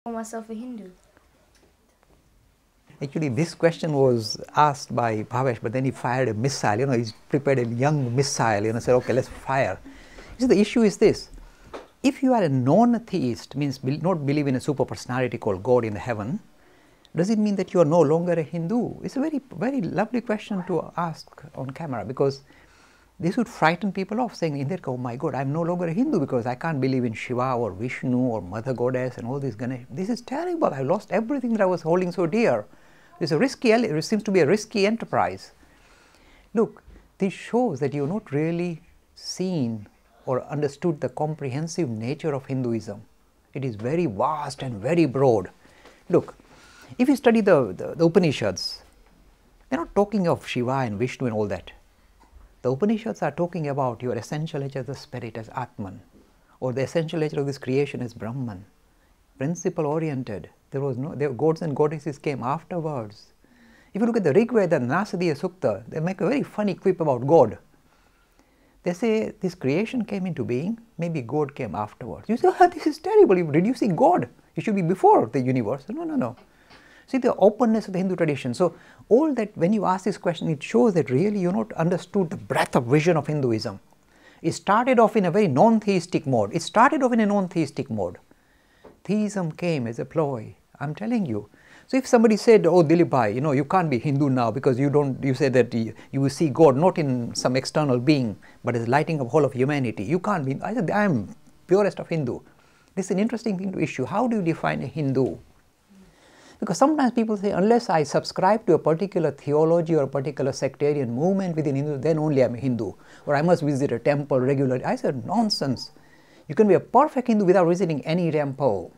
call myself a Hindu? Actually, this question was asked by Bhavesh, but then he fired a missile. He's prepared a young missile, said, okay, let's fire. You see, the issue is this. If you are a non-theist, means not believe in a super personality called God in the heaven, does it mean that you are no longer a Hindu? It's a very, very lovely question to ask on camera, because this would frighten people off, saying, oh my God, I'm no longer a Hindu because I can't believe in Shiva or Vishnu or Mother Goddess and all this Ganesh. This is terrible. I lost everything that I was holding so dear. It's a risky, it seems to be a risky enterprise. Look, this shows that you've not really seen or understood the comprehensive nature of Hinduism. It is very vast and very broad. Look, if you study the Upanishads, they're not talking of Shiva and Vishnu and all that. The Upanishads are talking about your essential nature as the spirit, as Atman, or the essential nature of this creation as Brahman. Principle oriented. There was no, gods and goddesses came afterwards. If you look at the Rig Veda, Nasadiya Sukta, they make a very funny quip about God. They say this creation came into being, maybe God came afterwards. You say, oh, this is terrible, you're reducing God. It should be before the universe. No, no, no. See the openness of the Hindu tradition. So all that, when you ask this question, it shows that really you've not understood the breadth of vision of Hinduism. It started off in a very non-theistic mode. Theism came as a ploy. I'm telling you. So if somebody said, oh Dilip bhai, you can't be Hindu now because you say that you will see God not in some external being, but as lighting up whole of humanity. You can't be. I said, I am purest of Hindu. This is an interesting thing to issue. How do you define a Hindu? Because sometimes people say, unless I subscribe to a particular theology or a particular sectarian movement within Hindu, then only I'm a Hindu. Or I must visit a temple regularly. I said, nonsense. You can be a perfect Hindu without visiting any temple,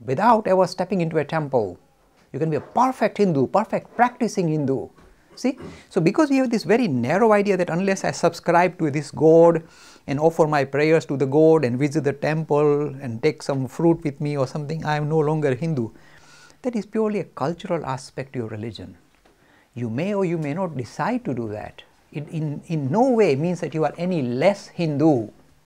without ever stepping into a temple. You can be a perfect Hindu, perfect practicing Hindu. See? So because we have this very narrow idea that unless I subscribe to this God and offer my prayers to the God and visit the temple and take some fruit with me or something, I am no longer a Hindu. That is purely a cultural aspect to your religion. You may or you may not decide to do that. It in no way means that you are any less Hindu.